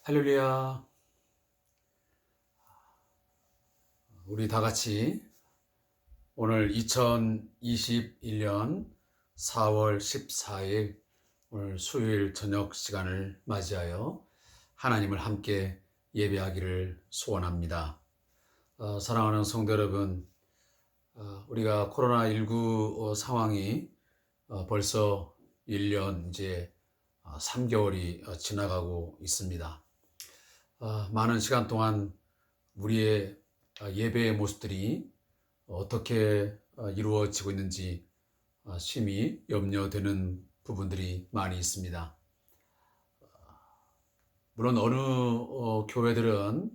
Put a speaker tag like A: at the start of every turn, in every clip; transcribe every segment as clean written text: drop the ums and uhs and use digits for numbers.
A: 할렐루야. 우리 다 같이 오늘 2021년 4월 14일 오늘 수요일 저녁 시간을 맞이하여 하나님을 함께 예배하기를 소원합니다. 사랑하는 성도 여러분, 우리가 코로나19 상황이 벌써 1년 이제 3개월이 지나가고 있습니다. 많은 시간 동안 우리의 예배의 모습들이 어떻게 이루어지고 있는지 심히 염려되는 부분들이 많이 있습니다. 물론 어느 교회들은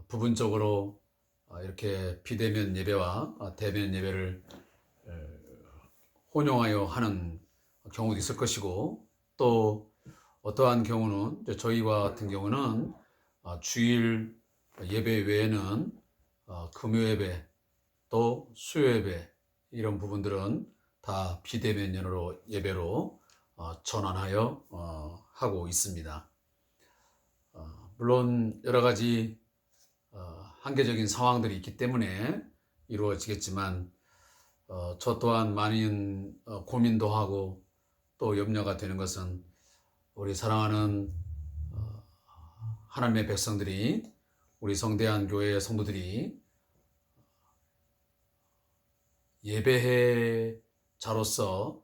A: 부분적으로 이렇게 비대면 예배와 대면 예배를 혼용하여 하는 경우도 있을 것이고, 또 어떠한 경우는 저희와 같은 경우는 주일 예배 외에는 금요 예배 또 수요 예배 이런 부분들은 다 비대면 예배로 전환하여 하고 있습니다. 물론 여러 가지 한계적인 상황들이 있기 때문에 이루어지겠지만 저 또한 많은 고민도 하고 또 염려가 되는 것은 우리 사랑하는 하나님의 백성들이, 우리 성대한 교회의 성도들이 예배자로서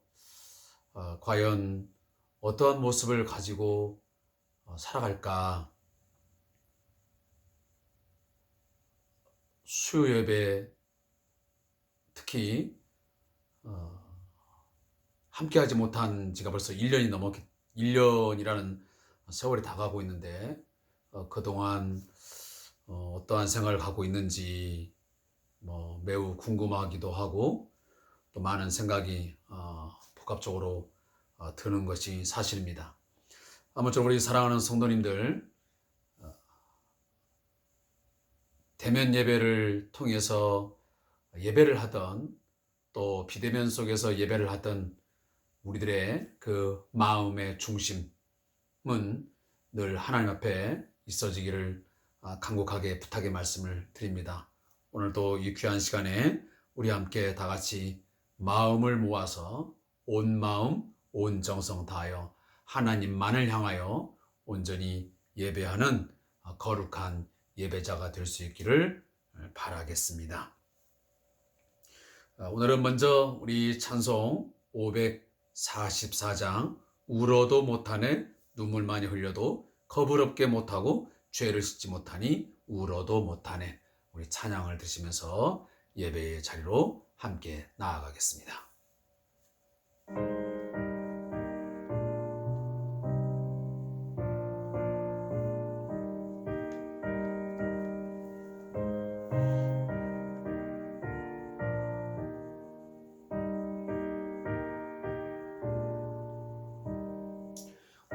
A: 과연 어떠한 모습을 가지고 살아갈까? 수요 예배 특히 함께하지 못한 지가 벌써 1년이라는 세월이 다가고 있는데 그동안 어떠한 생활을 하고 있는지 매우 궁금하기도 하고 또 많은 생각이 복합적으로 드는 것이 사실입니다. 아무쪼록 우리 사랑하는 성도님들, 대면 예배를 통해서 예배를 하던 또 비대면 속에서 예배를 하던 우리들의 그 마음의 중심은 늘 하나님 앞에 있어지기를 간곡하게 부탁의 말씀을 드립니다. 오늘도 이 귀한 시간에 우리 함께 다 같이 마음을 모아서 온 마음, 온 정성 다하여 하나님만을 향하여 온전히 예배하는 거룩한 예배자가 될 수 있기를 바라겠습니다. 오늘은 먼저 우리 찬송 544장 울어도 못하네 눈물 많이 흘려도 거부럽게 못하고 죄를 씻지 못하니 울어도 못하네, 우리 찬양을 드시면서 예배의 자리로 함께 나아가겠습니다.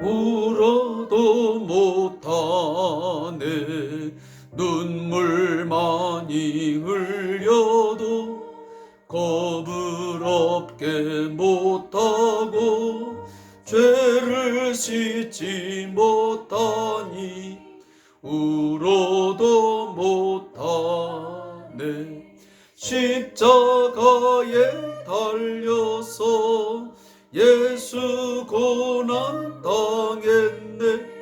A: 울어도 못하네 눈물 많이 흘려도 거부럽게 못하고 죄를 씻지 못하니 울어도 못하네. 십자가에 달려서 예수 고난 당했네.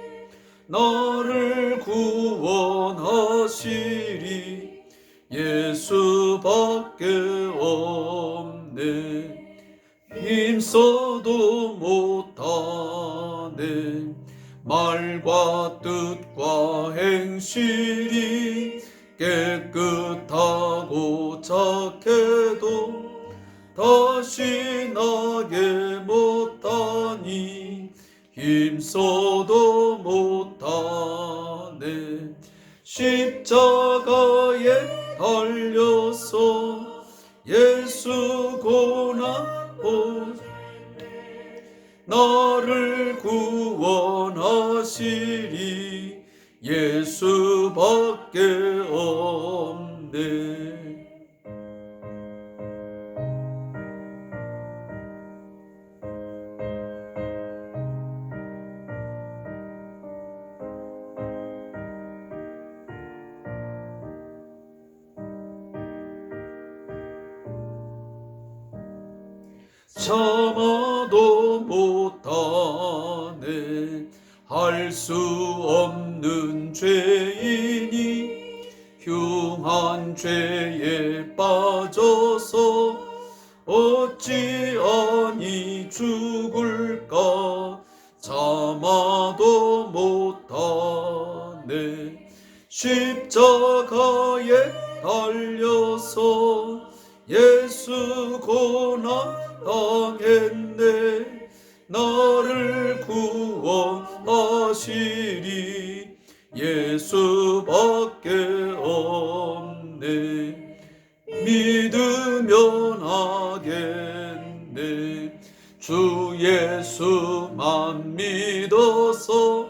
A: 나를 구원하시리 예수밖에 없네. 힘써도 못하네. 말과 뜻과 행실이 깨끗하고 착해도 다시 나게 못하니 힘써도 못하네. 십자가에 달려서 예수 고난 보시 나를 구원하시리 예수밖에 없네. 참아도 못하네. 할 수 없는 죄인이 흉한 죄에 빠져서 어찌하니 죽을까. 참아도 못하네. 십자가에 달려서 예수 고난 당했네. 나를 구원하시리 예수밖에 없네. 믿으면 하겠네. 주 예수만 믿어서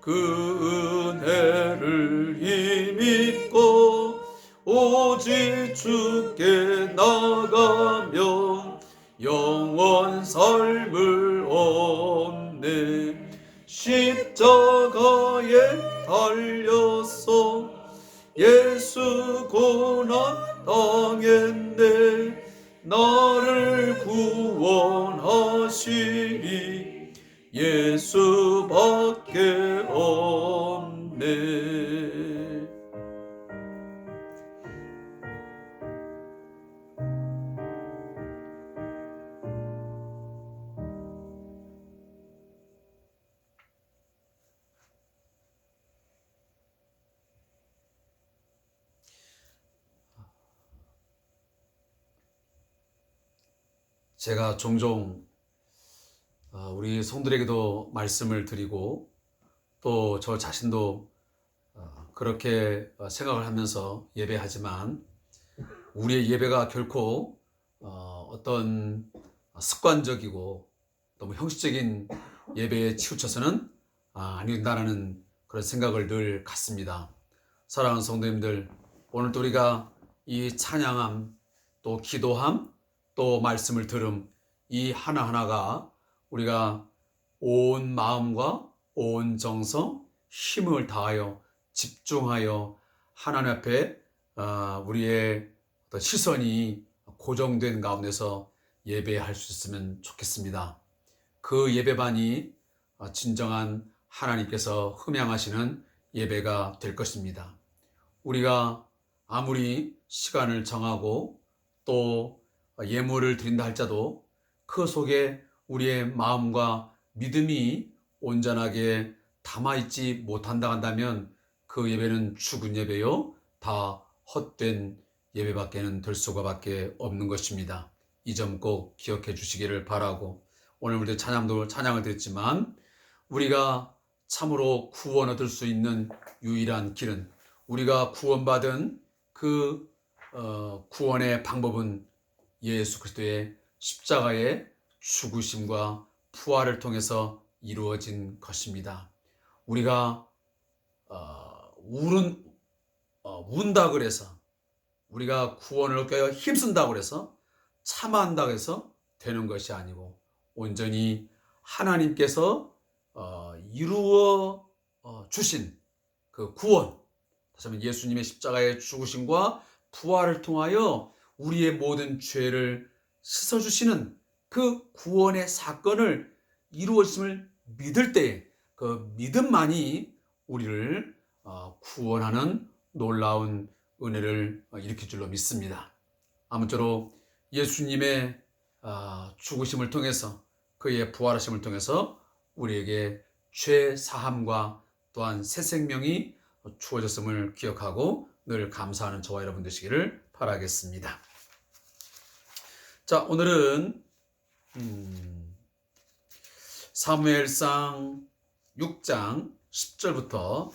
A: 그 은혜를 힘입고 오직 주께 나가며 영원 삶을 얻네. 십자가에 달려서 예수 고난 당했네. 나를 구원하시리 예수밖에 없네. 제가 종종 우리 성들에게도 말씀을 드리고 또 저 자신도 그렇게 생각을 하면서 예배하지만 우리의 예배가 결코 어떤 습관적이고 너무 형식적인 예배에 치우쳐서는 아닌다라는 그런 생각을 늘 갖습니다. 사랑하는 성도님들, 오늘도 우리가 이 찬양함, 또 기도함, 또 말씀을 들음, 이 하나하나가 우리가 온 마음과 온 정성, 힘을 다하여 집중하여 하나님 앞에 우리의 어떤 시선이 고정된 가운데서 예배할 수 있으면 좋겠습니다. 그 예배반이 진정한 하나님께서 흠양하시는 예배가 될 것입니다. 우리가 아무리 시간을 정하고 또 예물을 드린다 할지라도 그 속에 우리의 마음과 믿음이 온전하게 담아있지 못한다 한다면 그 예배는 죽은 예배요, 다 헛된 예배밖에는 될 수가 밖에 없는 것입니다. 이 점 꼭 기억해 주시기를 바라고, 오늘 우리 찬양을 드렸지만 우리가 참으로 구원 얻을 수 있는 유일한 길은, 우리가 구원받은 그 구원의 방법은 예수 그리스도의 십자가의 죽으심과 부활을 통해서 이루어진 것입니다. 우리가 운다 그래서, 우리가 구원을 얻기 위해 힘쓴다 그래서, 참아한다 그래서 되는 것이 아니고 온전히 하나님께서 이루어 주신 그 구원, 다시 한번 예수님의 십자가의 죽으심과 부활을 통하여 우리의 모든 죄를 씻어주시는 그 구원의 사건을 이루어짐을 믿을 때에 그 믿음만이 우리를 구원하는 놀라운 은혜를 일으킬 줄로 믿습니다. 아무쪼록 예수님의 죽으심을 통해서, 그의 부활하심을 통해서 우리에게 죄 사함과 또한 새 생명이 주어졌음을 기억하고 늘 감사하는 저와 여러분 되시기를 바라겠습니다. 자, 오늘은 사무엘상 6장 10절부터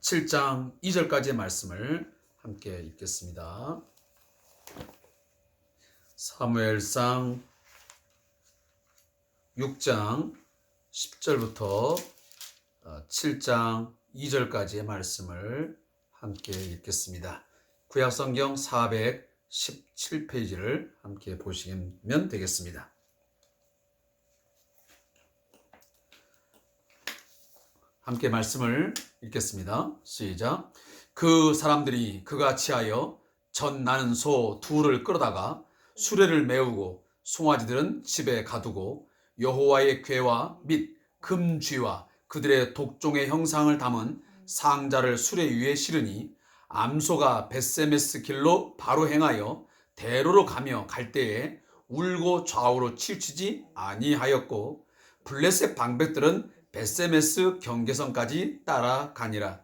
A: 7장 2절까지의 말씀을 함께 읽겠습니다. 사무엘상 6장 10절부터 7장 2절까지의 말씀을 함께 읽겠습니다. 구약성경 417페이지를 함께 보시면 되겠습니다. 함께 말씀을 읽겠습니다. 시작. 그 사람들이 그같이 하여 젖 나는 소 둘을 끌어다가 수레를 메우고 송아지들은 집에 가두고 여호와의 궤와 및 금쥐와 그들의 독종의 형상을 담은 상자를 수레 위에 실으니 암소가 벳세메스 길로 바로 행하여 대로로 가며 갈 때에 울고 좌우로 치우치지 아니하였고 블레셋 방백들은 벳세메스 경계선까지 따라가니라.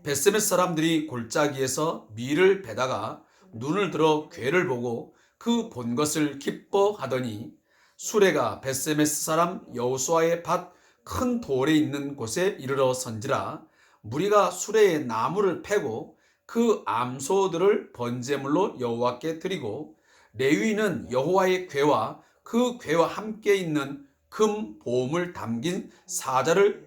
A: 벳세메스 사람들이 골짜기에서 밀을 베다가 눈을 들어 궤를 보고 그 본 것을 기뻐하더니 수레가 벳세메스 사람 여호수아의 밭 큰 돌에 있는 곳에 이르러 선지라. 무리가 수레에 나무를 패고 그 암소들을 번제물로 여호와께 드리고 레위인은 여호와의 궤와 그 궤와 함께 있는 금 보물 담긴 상자를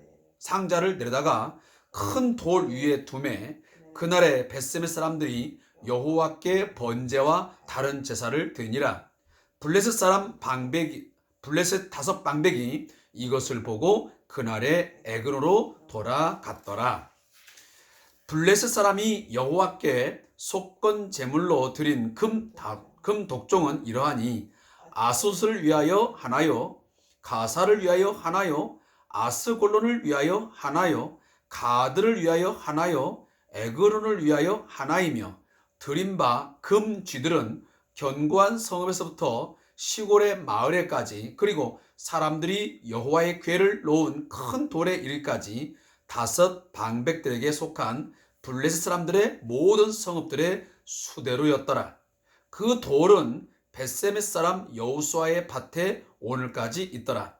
A: 내려다가 큰 돌 위에 두매 그날에 벳세메스 사람들이 여호와께 번제와 다른 제사를 드니라. 블레셋 다섯 방백이 이것을 보고 그날에 에그로로 돌아갔더라. 블레셋 사람이 여호와께 속건 제물로 드린 금 독종은 이러하니 아솥을 위하여 하나요, 가사를 위하여 하나요, 아스골론을 위하여 하나요, 가드를 위하여 하나요, 에그론을 위하여 하나이며 드린 바 금 쥐들은 견고한 성읍에서부터 시골의 마을에까지 그리고 사람들이 여호와의 궤를 놓은 큰 돌에 이르기까지 다섯 방백들에게 속한 블레셋 사람들의 모든 성읍들의 수대로였더라. 그 돌은 벳세메스 사람 여호수아의 밭에 오늘까지 있더라.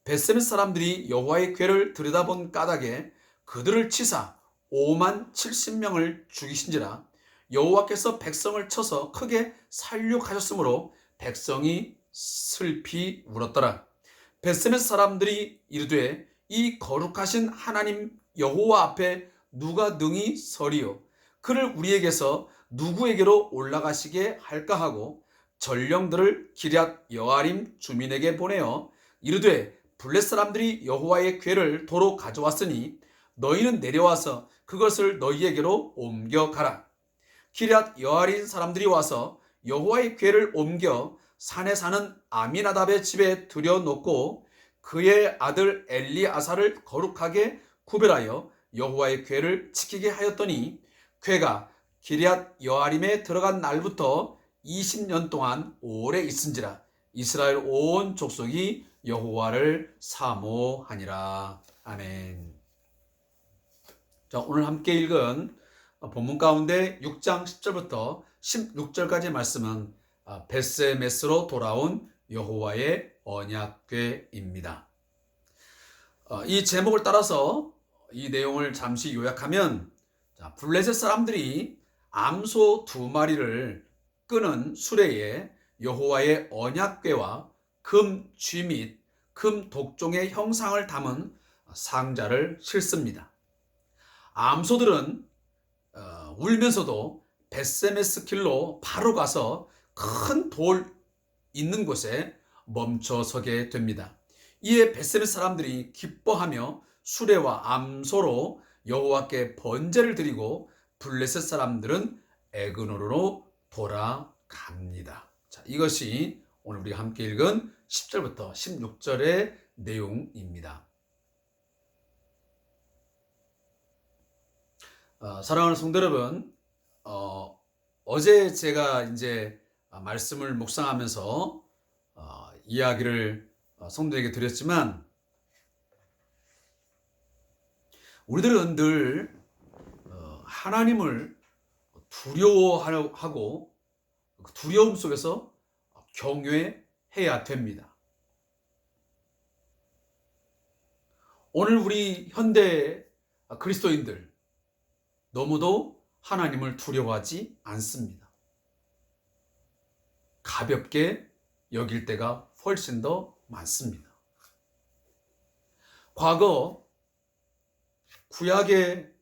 A: 벳세메스 사람들이 여호와의 궤를 들여다본 까닭에 그들을 치사 5만 70명을 죽이신지라. 여호와께서 백성을 쳐서 크게 살육하셨으므로 백성이 슬피 울었더라. 벳세메스 사람들이 이르되 이 거룩하신 하나님 여호와 앞에 누가 능히 서리요? 그를 우리에게서 누구에게로 올라가시게 할까 하고 전령들을 기럇 여아림 주민에게 보내어 이르되 블레셋 사람들이 여호와의 궤를 도로 가져왔으니 너희는 내려와서 그것을 너희에게로 옮겨가라. 기럇 여아림 사람들이 와서 여호와의 궤를 옮겨 산에 사는 아미나답의 집에 들여놓고 그의 아들 엘리아사를 거룩하게 구별하여 여호와의 궤를 지키게 하였더니 궤가 기럇 여아림에 들어간 날부터 20년 동안 오래 있은지라. 이스라엘 온 족속이 여호와를 사모하니라. 아멘. 자, 오늘 함께 읽은 본문 가운데 6장 10절부터 16절까지의 말씀은 벳세메스로 돌아온 여호와의 언약궤입니다. 이 제목을 따라서 이 내용을 잠시 요약하면 블레셋 사람들이 암소 2마리를 끄는 수레에 여호와의 언약궤와 금 쥐 및 금 독종의 형상을 담은 상자를 싣습니다. 암소들은 울면서도 벳세메스 길로 바로 가서 큰 돌 있는 곳에 멈춰 서게 됩니다. 이에 벳세메스 사람들이 기뻐하며 수레와 암소로 여호와께 번제를 드리고 블레셋 사람들은 에그노로 돌아갑니다. 자, 이것이 오늘 우리가 함께 읽은 10절부터 16절의 내용입니다. 사랑하는 성도 여러분, 어제 제가 이제 말씀을 묵상하면서 이야기를 성도에게 드렸지만 우리들은 늘 하나님을 두려워하고 그 두려움 속에서 경외해야 됩니다. 오늘 우리 현대 그리스도인들 너무도 하나님을 두려워하지 않습니다. 가볍게 여길 때가 훨씬 더 많습니다. 과거 구약의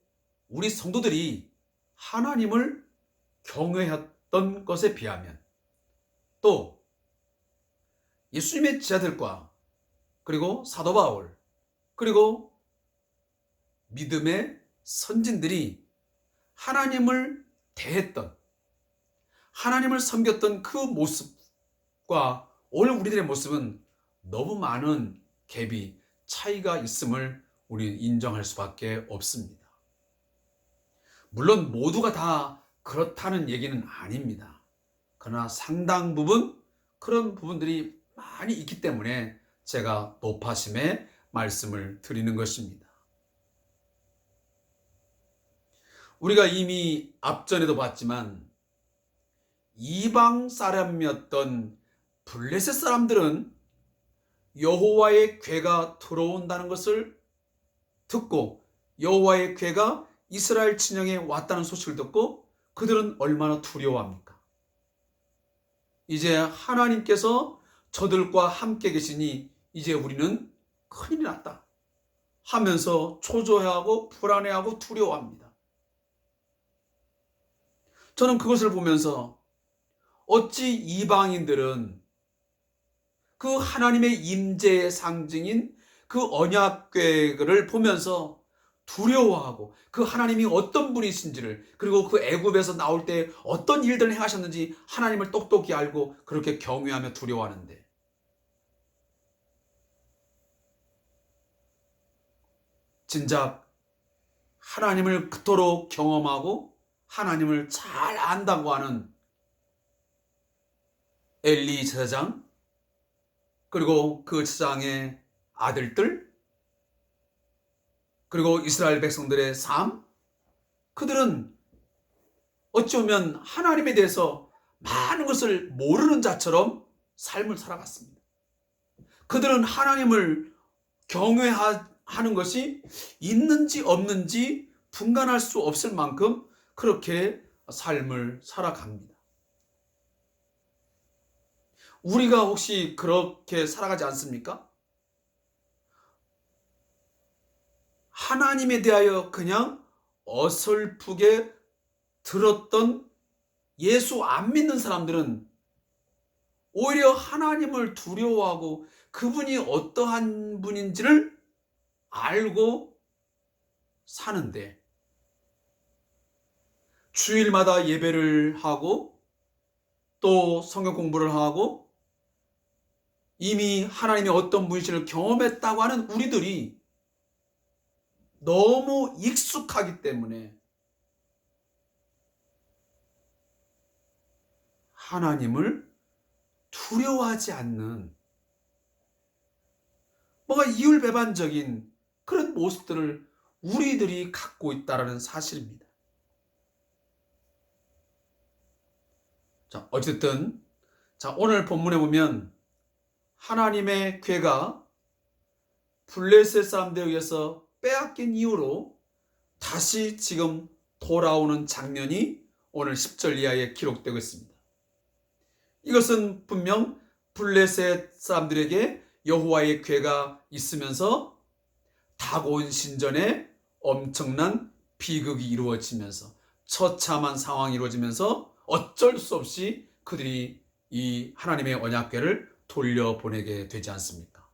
A: 우리 성도들이 하나님을 경외했던 것에 비하면 또 예수님의 제자들과 그리고 사도 바울 그리고 믿음의 선진들이 하나님을 대했던 하나님을 섬겼던 그 모습과 오늘 우리들의 모습은 너무 많은 갭이 차이가 있음을 우리는 인정할 수밖에 없습니다. 물론 모두가 다 그렇다는 얘기는 아닙니다. 그러나 상당 부분 그런 부분들이 많이 있기 때문에 제가 높아심의 말씀을 드리는 것입니다. 우리가 이미 앞전에도 봤지만 이방 사람이었던 블레셋 사람들은 여호와의 괴가 들어온다는 것을 듣고 여호와의 괴가 이스라엘 진영에 왔다는 소식을 듣고 그들은 얼마나 두려워합니까? 이제 하나님께서 저들과 함께 계시니 이제 우리는 큰일이 났다 하면서 초조해하고 불안해하고 두려워합니다. 저는 그것을 보면서 어찌 이방인들은 그 하나님의 임재의 상징인 그 언약궤를 보면서 두려워하고 그 하나님이 어떤 분이신지를 그리고 그 애굽에서 나올 때 어떤 일들을 행하셨는지 하나님을 똑똑히 알고 그렇게 경외하며 두려워하는데 진작 하나님을 그토록 경험하고 하나님을 잘 안다고 하는 엘리 제사장 그리고 그 제사장의 아들들 그리고 이스라엘 백성들의 삶 그들은 어찌 보면 하나님에 대해서 많은 것을 모르는 자처럼 삶을 살아갔습니다. 그들은 하나님을 경외하는 것이 있는지 없는지 분간할 수 없을 만큼 그렇게 삶을 살아갑니다. 우리가 혹시 그렇게 살아가지 않습니까? 하나님에 대하여 그냥 어설프게 들었던 예수 안 믿는 사람들은 오히려 하나님을 두려워하고 그분이 어떠한 분인지를 알고 사는데 주일마다 예배를 하고 또 성경 공부를 하고 이미 하나님의 어떤 분이신을 경험했다고 하는 우리들이 너무 익숙하기 때문에 하나님을 두려워하지 않는 뭔가 이율배반적인 그런 모습들을 우리들이 갖고 있다는 사실입니다. 자, 어쨌든 오늘 본문에 보면 하나님의 괴가 블레셋 사람들에 의해서 빼앗긴 이후로 다시 지금 돌아오는 장면이 오늘 10절 이하에 기록되고 있습니다. 이것은 분명 블레셋 사람들에게 여호와의 괴가 있으면서 다가온 신전에 엄청난 비극이 이루어지면서 처참한 상황이 이루어지면서 어쩔 수 없이 그들이 이 하나님의 언약궤를 돌려보내게 되지 않습니까?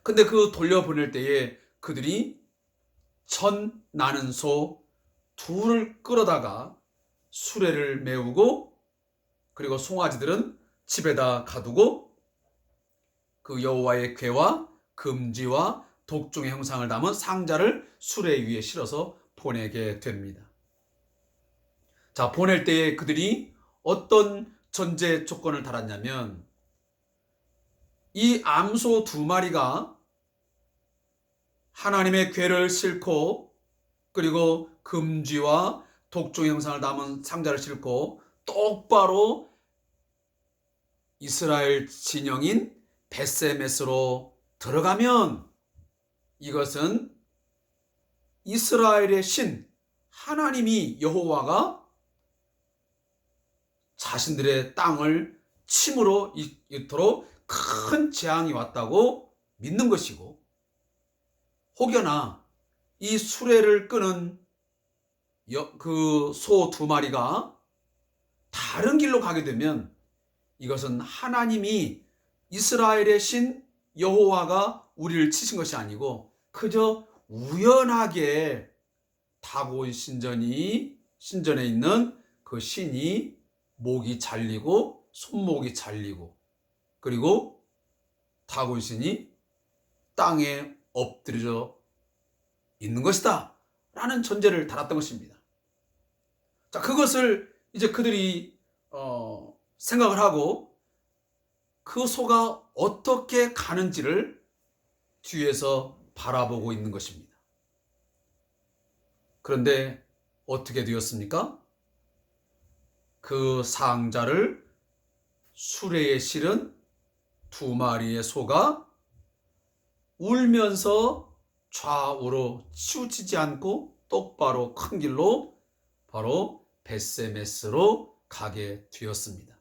A: 근데 그 돌려보낼 때에 그들이 천 나는 소 둘을 끌어다가 수레를 메우고 그리고 송아지들은 집에다 가두고 그 여호와의 궤와 금지와 독종의 형상을 담은 상자를 수레 위에 실어서 보내게 됩니다. 자, 보낼 때에 그들이 어떤 전제 조건을 달았냐면 이 암소 2마리가 하나님의 궤를 싣고 그리고 금지와 독종의 형상을 담은 상자를 싣고 똑바로 이스라엘 진영인 벳세메스로 들어가면 이것은 이스라엘의 신 하나님이 여호와가 자신들의 땅을 침으로 이토록 큰 재앙이 왔다고 믿는 것이고 혹여나 이 수레를 끄는 그 소 2마리가 다른 길로 가게 되면 이것은 하나님이 이스라엘의 신 여호와가 우리를 치신 것이 아니고 그저 우연하게 다가온 신전에 있는 그 신이 목이 잘리고 손목이 잘리고 그리고 다곤신이 땅에 엎드려 있는 것이다 라는 전제를 달았던 것입니다. 자, 그것을 이제 그들이 생각을 하고 그 소가 어떻게 가는지를 뒤에서 바라보고 있는 것입니다. 그런데 어떻게 되었습니까? 그 상자를 수레에 실은 2마리의 소가 울면서 좌우로 치우치지 않고 똑바로 큰 길로 바로 벳세메스로 가게 되었습니다.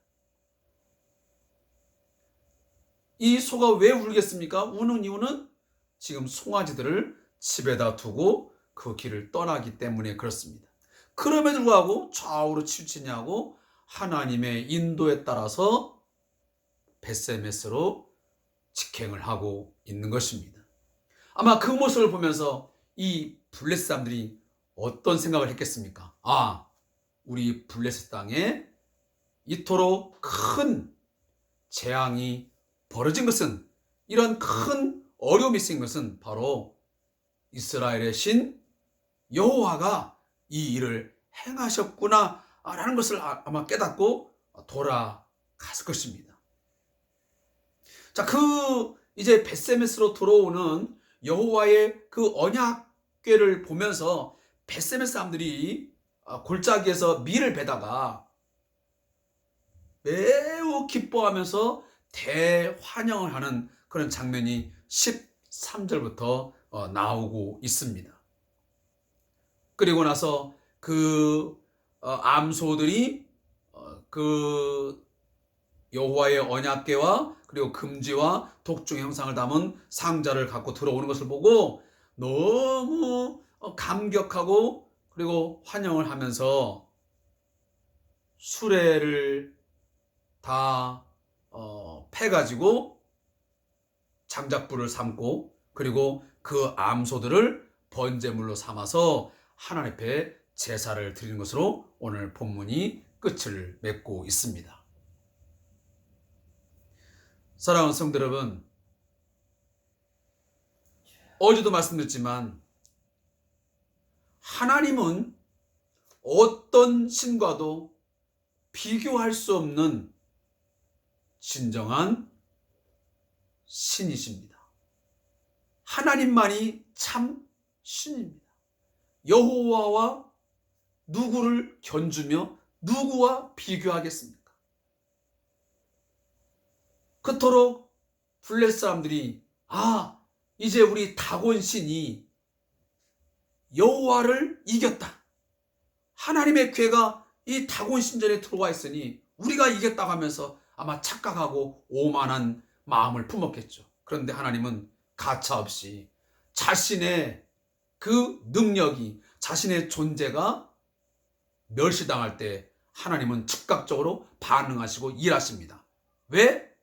A: 이 소가 왜 울겠습니까? 우는 이유는 지금 송아지들을 집에다 두고 그 길을 떠나기 때문에 그렇습니다. 그럼에도 불구하고 좌우로 치우치냐고 하나님의 인도에 따라서 벳세메스로 직행을 하고 있는 것입니다. 아마 그 모습을 보면서 이 블레셋 사람들이 어떤 생각을 했겠습니까? 우리 블레셋 땅에 이토록 큰 재앙이 벌어진 것은, 이런 큰 어려움이 생긴 것은 바로 이스라엘의 신 여호와가 이 일을 행하셨구나 라는 것을 아마 깨닫고 돌아갔을 것입니다. 자, 이제 벳세메스로 들어오는 여호와의 그 언약궤를 보면서 벳세메스 사람들이 골짜기에서 밀을 베다가 매우 기뻐하면서 대환영을 하는 그런 장면이 13절부터 나오고 있습니다. 그리고 나서 그 암소들이 그 여호와의 언약궤와 그리고 금지와 독중의 형상을 담은 상자를 갖고 들어오는 것을 보고 너무 감격하고 그리고 환영을 하면서 수레를 다 패가지고 장작불을 삼고 그리고 그 암소들을 번제물로 삼아서 하나님 앞에 제사를 드리는 것으로 오늘 본문이 끝을 맺고 있습니다. 사랑하는 성도 여러분, 어제도 말씀드렸지만 하나님은 어떤 신과도 비교할 수 없는 진정한 신이십니다. 하나님만이 참 신입니다. 여호와와 누구를 견주며 누구와 비교하겠습니까? 그토록 블레셋 사람들이 이제 우리 다곤 신이 여호와를 이겼다. 하나님의 궤가 이 다곤 신전에 들어와 있으니 우리가 이겼다고 하면서 아마 착각하고 오만한 마음을 품었겠죠. 그런데 하나님은 가차없이 자신의 그 능력이, 자신의 존재가 멸시당할 때 하나님은 즉각적으로 반응하시고 일하십니다. 왜?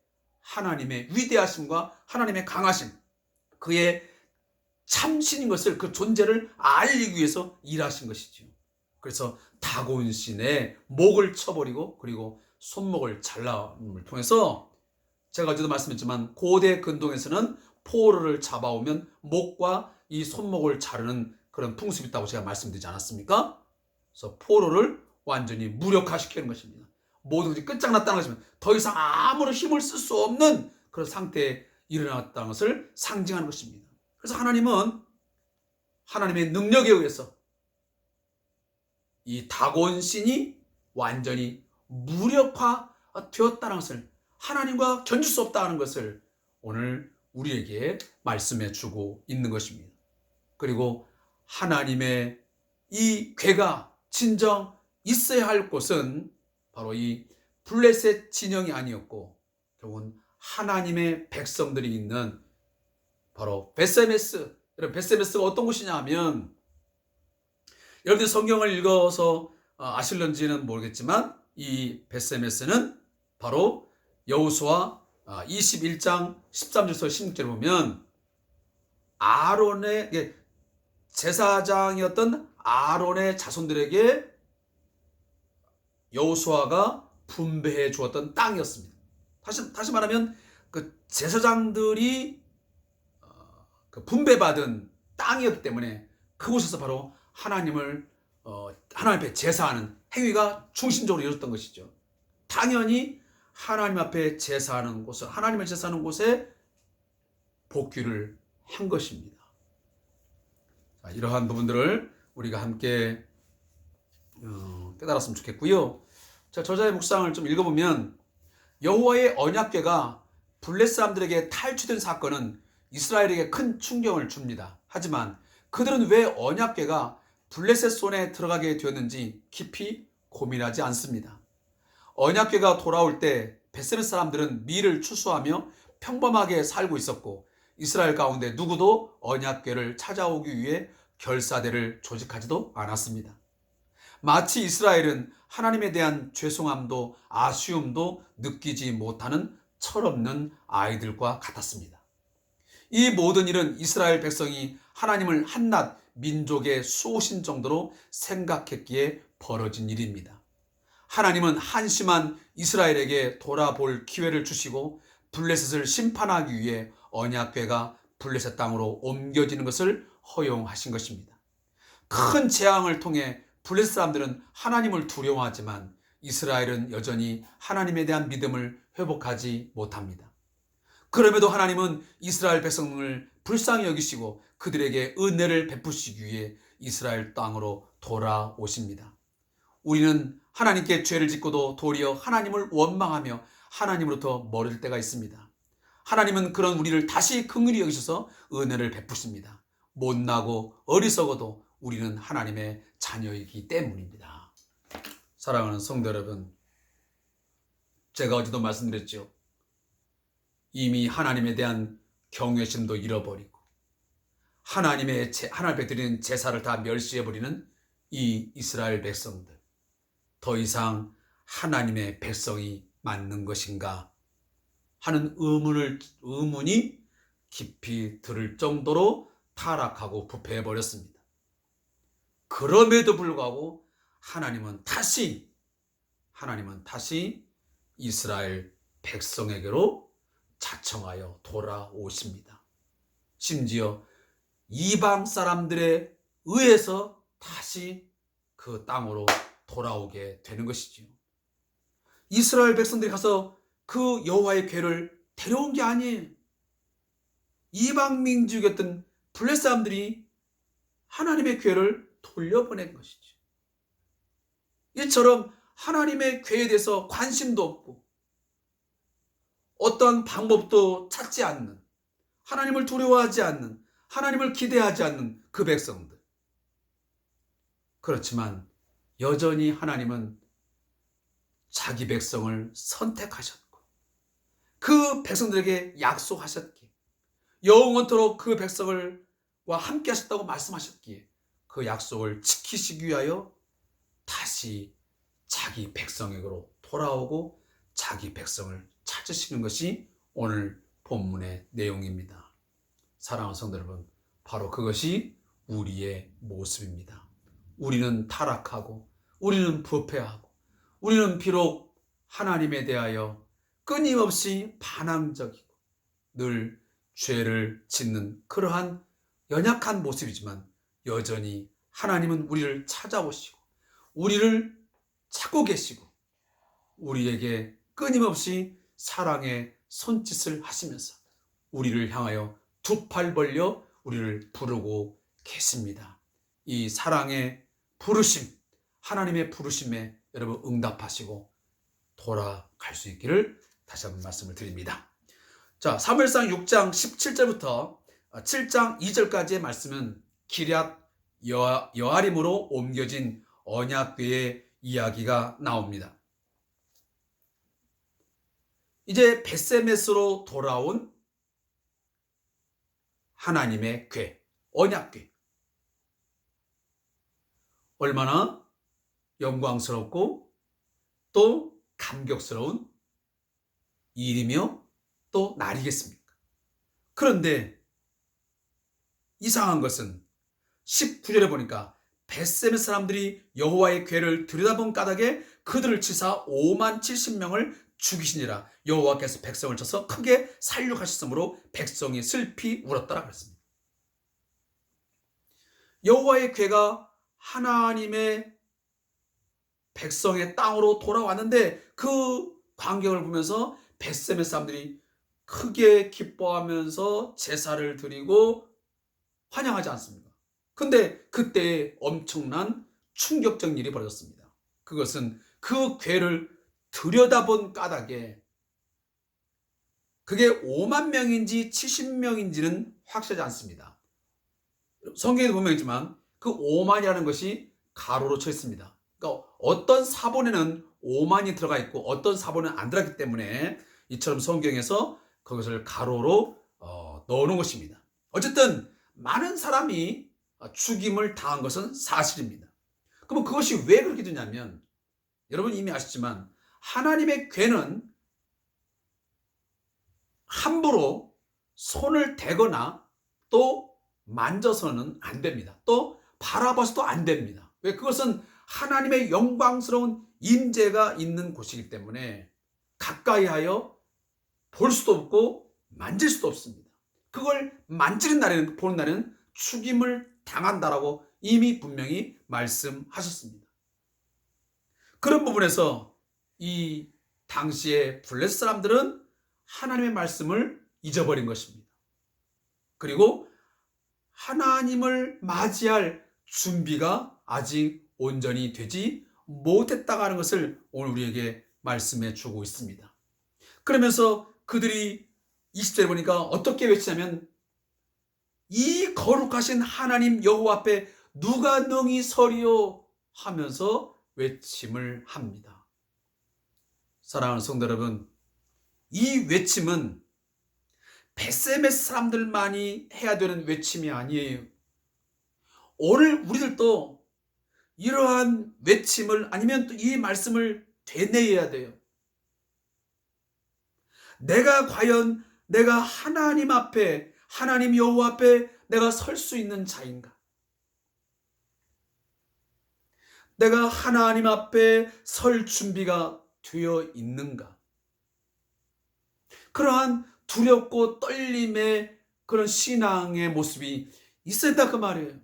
A: 하나님의 위대하심과 하나님의 강하심, 그의 참신인 것을, 그 존재를 알리기 위해서 일하신 것이죠. 그래서 다곤 신의 목을 쳐버리고 그리고 손목을 잘라을 통해서, 제가 어제도 말씀했지만 고대 근동에서는 포로를 잡아오면 목과 이 손목을 자르는 그런 풍습이 있다고 제가 말씀드리지 않았습니까? 그래서 포로를 완전히 무력화시키는 것입니다. 모든 것이 끝장났다는 것입니다. 더 이상 아무런 힘을 쓸 수 없는 그런 상태에 일어났다는 것을 상징하는 것입니다. 그래서 하나님은 하나님의 능력에 의해서 이 다곤 신이 완전히 무력화되었다는 것을, 하나님과 견줄 수 없다는 것을 오늘 우리에게 말씀해 주고 있는 것입니다. 그리고 하나님의 이 궤가 진정 있어야 할 곳은 바로 이 블레셋 진영이 아니었고 결국은 하나님의 백성들이 있는 바로 벳세메스. 여러분, 벳세메스가 어떤 곳이냐 하면, 여러분들 성경을 읽어서 아실런지는 모르겠지만 이 벳세메스는 바로 여호수아 21장 13절에서 16절을 보면 아론의 제사장이었던 아론의 자손들에게 여호수아가 분배해 주었던 땅이었습니다. 다시 말하면 그 제사장들이 그 분배받은 땅이었기 때문에 그곳에서 바로 하나님 앞에 제사하는 행위가 중심적으로 이루어졌던 것이죠. 당연히 하나님 앞에 제사하는 곳을, 하나님을 제사하는 곳에 복귀를 한 것입니다. 자, 이러한 부분들을 우리가 함께 깨달았으면 좋겠고요. 자, 저자의 묵상을 좀 읽어보면 여호와의 언약궤가 블레 사람들에게 탈취된 사건은 이스라엘에게 큰 충격을 줍니다. 하지만 그들은 왜 언약궤가 블레셋 손에 들어가게 되었는지 깊이 고민하지 않습니다. 언약궤가 돌아올 때 베세메 사람들은 밀을 추수하며 평범하게 살고 있었고 이스라엘 가운데 누구도 언약궤를 찾아오기 위해 결사대를 조직하지도 않았습니다. 마치 이스라엘은 하나님에 대한 죄송함도 아쉬움도 느끼지 못하는 철없는 아이들과 같았습니다. 이 모든 일은 이스라엘 백성이 하나님을 한낱 민족의 수호신 정도로 생각했기에 벌어진 일입니다. 하나님은 한심한 이스라엘에게 돌아볼 기회를 주시고 블레셋을 심판하기 위해 언약궤가 블레셋 땅으로 옮겨지는 것을 허용하신 것입니다. 큰 재앙을 통해 블레셋 사람들은 하나님을 두려워하지만 이스라엘은 여전히 하나님에 대한 믿음을 회복하지 못합니다. 그럼에도 하나님은 이스라엘 백성을 불쌍히 여기시고 그들에게 은혜를 베푸시기 위해 이스라엘 땅으로 돌아오십니다. 우리는 하나님께 죄를 짓고도 도리어 하나님을 원망하며 하나님으로부터 멀을 때가 있습니다. 하나님은 그런 우리를 다시 긍휼히 여기셔서 은혜를 베푸십니다. 못나고 어리석어도 우리는 하나님의 자녀이기 때문입니다. 사랑하는 성도 여러분, 제가 어제도 말씀드렸죠. 이미 하나님에 대한 경외심도 잃어버리고 하나님 앞에 드리는 제사를 다 멸시해버리는 이 이스라엘 백성들, 더 이상 하나님의 백성이 맞는 것인가 하는 의문이 깊이 들을 정도로 타락하고 부패해버렸습니다. 그럼에도 불구하고 하나님은 다시 이스라엘 백성에게로 자청하여 돌아오십니다. 심지어 이방 사람들에 의해서 다시 그 땅으로 돌아오게 되는 것이지요. 이스라엘 백성들이 가서 그 여호와의 궤를 데려온 게 아니에요. 이방 민족이었던 블레셋 사람들이 하나님의 궤를 돌려보낸 것이죠. 이처럼 하나님의 궤에 대해서 관심도 없고 어떤 방법도 찾지 않는, 하나님을 두려워하지 않는, 하나님을 기대하지 않는 그 백성들. 그렇지만 여전히 하나님은 자기 백성을 선택하셨고 그 백성들에게 약속하셨기에 영원토록 그 백성과 함께 하셨다고 말씀하셨기에 그 약속을 지키시기 위하여 다시 자기 백성에게로 돌아오고 자기 백성을 찾으시는 것이 오늘 본문의 내용입니다. 사랑하는 성도 여러분, 바로 그것이 우리의 모습입니다. 우리는 타락하고 우리는 부패하고 우리는 비록 하나님에 대하여 끊임없이 반항적이고 늘 죄를 짓는 그러한 연약한 모습이지만 여전히 하나님은 우리를 찾아오시고 우리를 찾고 계시고 우리에게 끊임없이 사랑의 손짓을 하시면서 우리를 향하여 두 팔 벌려 우리를 부르고 계십니다. 이 사랑의 부르심, 하나님의 부르심에 여러분 응답하시고 돌아갈 수 있기를 다시 한번 말씀을 드립니다. 자, 사무엘상 6장 17절부터 7장 2절까지의 말씀은 기럇 여아림으로 옮겨진 언약궤의 이야기가 나옵니다. 이제 벳세메스로 돌아온 하나님의 궤, 언약궤. 얼마나 영광스럽고 또 감격스러운 일이며 또 날이겠습니까? 그런데 이상한 것은 19절에 보니까 벳셈의 사람들이 여호와의 궤를 들여다본 까닭에 그들을 치사 5만 70명을 죽이시니라. 여호와께서 백성을 쳐서 크게 살육하셨으므로 백성이 슬피 울었더라 그랬습니다. 여호와의 궤가 하나님의 백성의 땅으로 돌아왔는데 그 광경을 보면서 벳셈의 사람들이 크게 기뻐하면서 제사를 드리고 환영하지 않습니까? 근데 그때 엄청난 충격적 일이 벌어졌습니다. 그것은 그 궤를 들여다본 까닭에 그게 5만 명인지 70명인지는 확실하지 않습니다. 성경에도 분명히지만 그 5만이라는 것이 가로로 쳐 있습니다. 그러니까 어떤 사본에는 5만이 들어가 있고 어떤 사본은 안 들어갔기 때문에 이처럼 성경에서 그것을 가로로 넣어놓은 것입니다. 어쨌든 많은 사람이 죽임을 당한 것은 사실입니다. 그러면 그것이 왜 그렇게 되냐면 여러분 이미 아시지만 하나님의 궤는 함부로 손을 대거나 또 만져서는 안 됩니다. 또 바라봐서도 안 됩니다. 왜? 그것은 하나님의 영광스러운 임재가 있는 곳이기 때문에 가까이 하여 볼 수도 없고 만질 수도 없습니다. 그걸 만지는 날에는, 보는 날에는 죽임을 당한다라고 이미 분명히 말씀하셨습니다. 그런 부분에서 이 당시의 블레셋 사람들은 하나님의 말씀을 잊어버린 것입니다. 그리고 하나님을 맞이할 준비가 아직 온전히 되지 못했다고 하는 것을 오늘 우리에게 말씀해 주고 있습니다. 그러면서 그들이 20절에 보니까 어떻게 외치냐면 이 거룩하신 하나님 여호와 앞에 누가 능히 서리요 하면서 외침을 합니다. 사랑하는 성도 여러분, 이 외침은 벳셈의 사람들만이 해야 되는 외침이 아니에요. 오늘 우리들도 이러한 외침을 아니면 또 이 말씀을 되뇌어야 돼요. 내가 과연 내가 하나님 앞에 하나님 여호와 앞에 내가 설 수 있는 자인가? 내가 하나님 앞에 설 준비가 되어 있는가? 그러한 두렵고 떨림의 그런 신앙의 모습이 있어야 된다 그 말이에요.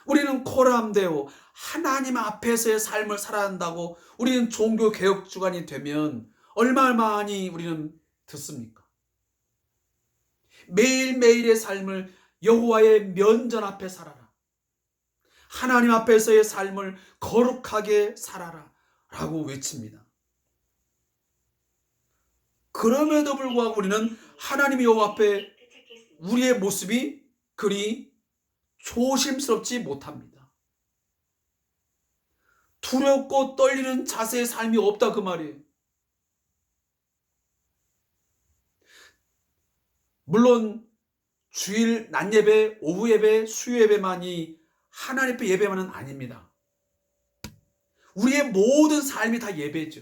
A: 우리는 코람데오 하나님 앞에서의 삶을 살아야 한다고 우리는 종교 개혁 주간이 되면 얼마나 많이 우리는 듣습니까? 매일매일의 삶을 여호와의 면전 앞에 살아라. 하나님 앞에서의 삶을 거룩하게 살아라 라고 외칩니다. 그럼에도 불구하고 우리는 하나님 여호와 앞에 우리의 모습이 그리 조심스럽지 못합니다. 두렵고 떨리는 자세의 삶이 없다 그 말이에요. 물론 주일 낮 예배, 오후 예배, 수요 예배만이 하나님 앞에 예배만은 아닙니다. 우리의 모든 삶이 다 예배죠.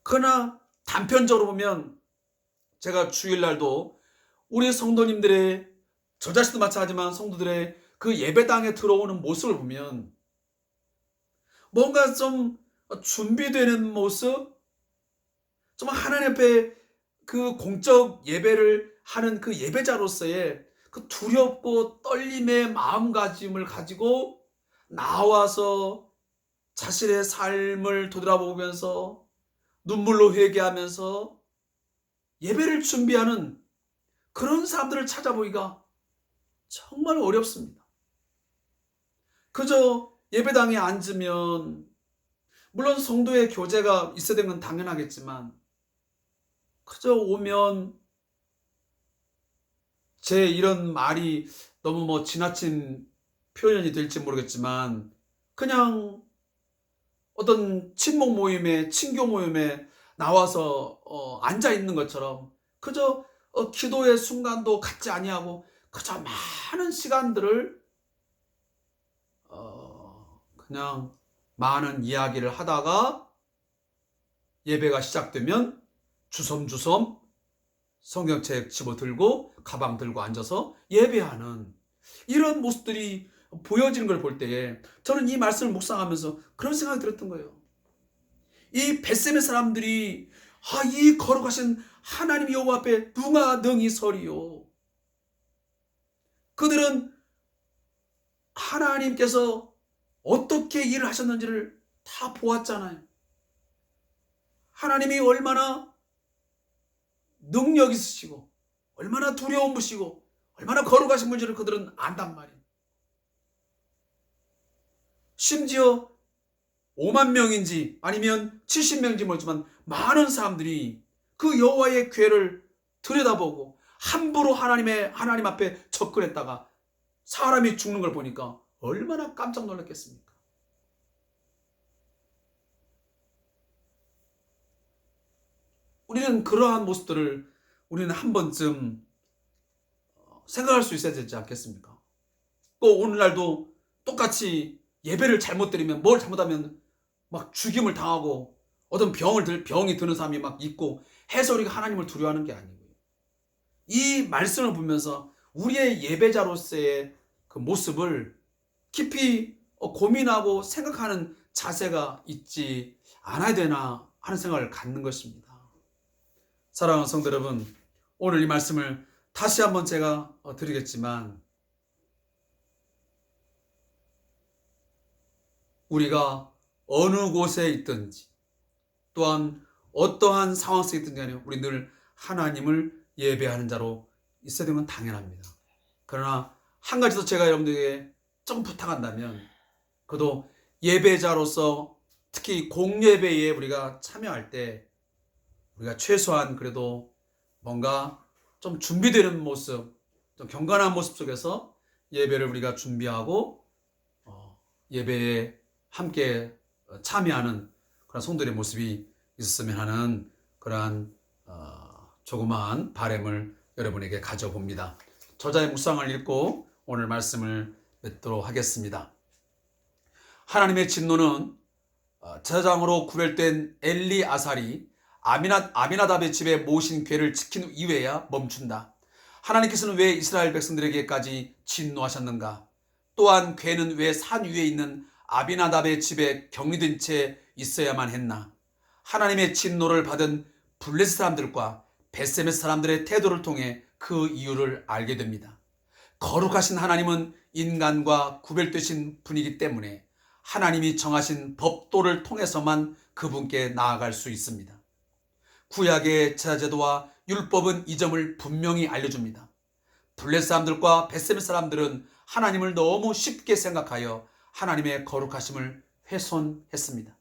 A: 그러나 단편적으로 보면 제가 주일날도 우리 성도님들의 저 자신도 마찬가지지만 성도들의 그 예배당에 들어오는 모습을 보면 뭔가 좀 준비되는 모습, 좀 하나님 앞에 그 공적 예배를 하는 그 예배자로서의 그 두렵고 떨림의 마음가짐을 가지고 나와서 자신의 삶을 되돌아보면서 눈물로 회개하면서 예배를 준비하는 그런 사람들을 찾아보기가 정말 어렵습니다. 그저 예배당에 앉으면 물론 성도의 교제가 있어야 되는 건 당연하겠지만 그저 오면 제 이런 말이 너무 지나친 표현이 될지 모르겠지만 그냥 어떤 친목 모임에 친교 모임에 나와서 앉아 있는 것처럼 그저 기도의 순간도 갖지 아니하고 그저 많은 시간들을 그냥 많은 이야기를 하다가 예배가 시작되면 주섬주섬 성경책 집어들고 가방 들고 앉아서 예배하는 이런 모습들이 보여지는 걸 볼 때에 저는 이 말씀을 묵상하면서 그런 생각이 들었던 거예요. 이 벳셈의 사람들이 이 거룩하신 하나님 여호와 앞에 누가 능히 서리요. 그들은 하나님께서 어떻게 일을 하셨는지를 다 보았잖아요. 하나님이 얼마나 능력 있으시고 얼마나 두려움 부시고 얼마나 거룩하신 분인지를 그들은 안단 말이에요. 심지어 5만 명인지 아니면 70명인지 모르지만 많은 사람들이 그 여호와의 궤를 들여다보고 함부로 하나님 앞에 접근했다가 사람이 죽는 걸 보니까 얼마나 깜짝 놀랐겠습니까? 우리는 그러한 모습들을 우리는 한 번쯤 생각할 수 있어야 되지 않겠습니까? 또 오늘날도 똑같이 예배를 잘못 드리면 뭘 잘못하면 막 죽임을 당하고 어떤 병이 드는 사람이 막 있고 해서 우리가 하나님을 두려워하는 게 아니고요. 이 말씀을 보면서 우리의 예배자로서의 그 모습을 깊이 고민하고 생각하는 자세가 있지 않아야 되나 하는 생각을 갖는 것입니다. 사랑하는 성도 여러분, 오늘 이 말씀을 다시 한번 제가 드리겠지만 우리가 어느 곳에 있든지 또한 어떠한 상황 속에 있든지 간에 우리 늘 하나님을 예배하는 자로 있어야 되는 건 당연합니다. 그러나 한 가지 더 제가 여러분들에게 좀 부탁한다면 그도 예배자로서 특히 공예배에 우리가 참여할 때 우리가 최소한 그래도 뭔가 좀 준비되는 모습, 좀 경건한 모습 속에서 예배를 우리가 준비하고 예배에 함께 참여하는 그런 성도들의 모습이 있었으면 하는 그러한 조그마한 바람을 여러분에게 가져봅니다. 저자의 묵상을 읽고 오늘 말씀을 맺도록 하겠습니다. 하나님의 진노는 제사장으로 구별된 엘리아살이 아미나답의 집에 모신 궤를 지킨 이후에야 멈춘다. 하나님께서는 왜 이스라엘 백성들에게까지 진노하셨는가? 또한 궤는 왜 산 위에 있는 아비나답의 집에 격리된 채 있어야만 했나? 하나님의 진노를 받은 블레셋 사람들과 벳세메 사람들의 태도를 통해 그 이유를 알게 됩니다. 거룩하신 하나님은 인간과 구별되신 분이기 때문에 하나님이 정하신 법도를 통해서만 그분께 나아갈 수 있습니다. 구약의 제사제도와 율법은 이 점을 분명히 알려줍니다. 블레셋 사람들과 벳세메 사람들은 하나님을 너무 쉽게 생각하여 하나님의 거룩하심을 훼손했습니다.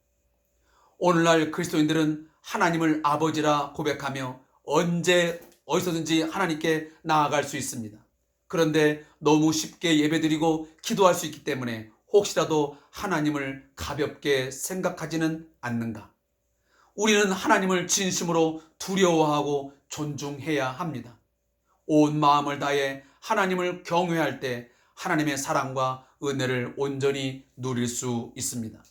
A: 오늘날 그리스도인들은 하나님을 아버지라 고백하며 언제 어디서든지 하나님께 나아갈 수 있습니다. 그런데 너무 쉽게 예배드리고 기도할 수 있기 때문에 혹시라도 하나님을 가볍게 생각하지는 않는가? 우리는 하나님을 진심으로 두려워하고 존중해야 합니다. 온 마음을 다해 하나님을 경외할 때 하나님의 사랑과 은혜를 온전히 누릴 수 있습니다.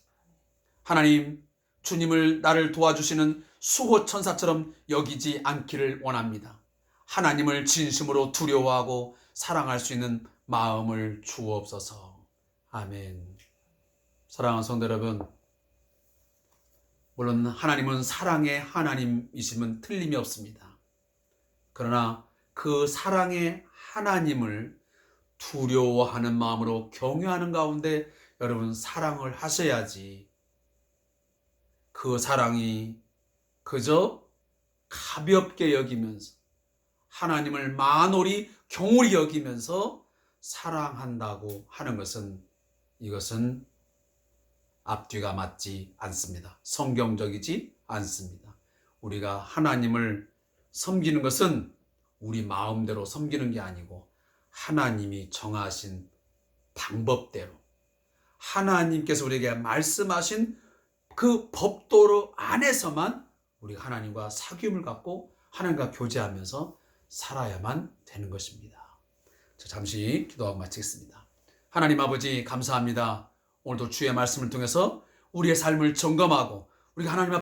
A: 하나님, 주님을 나를 도와주시는 수호천사처럼 여기지 않기를 원합니다. 하나님을 진심으로 두려워하고 사랑할 수 있는 마음을 주옵소서. 아멘. 사랑하는 성도 여러분, 물론 하나님은 사랑의 하나님이심은 틀림이 없습니다. 그러나 그 사랑의 하나님을 두려워하는 마음으로 경외하는 가운데 여러분 사랑을 하셔야지 그 사랑이 그저 가볍게 여기면서 하나님을 만홀히 경홀히 여기면서 사랑한다고 하는 것은 이것은 앞뒤가 맞지 않습니다. 성경적이지 않습니다. 우리가 하나님을 섬기는 것은 우리 마음대로 섬기는 게 아니고 하나님이 정하신 방법대로 하나님께서 우리에게 말씀하신 그 법도로 안에서만 우리가 하나님과 사귐을 갖고 하나님과 교제하면서 살아야만 되는 것입니다. 잠시 기도하고 마치겠습니다. 하나님 아버지 감사합니다. 오늘도 주의 말씀을 통해서 우리의 삶을 점검하고 우리가 하나님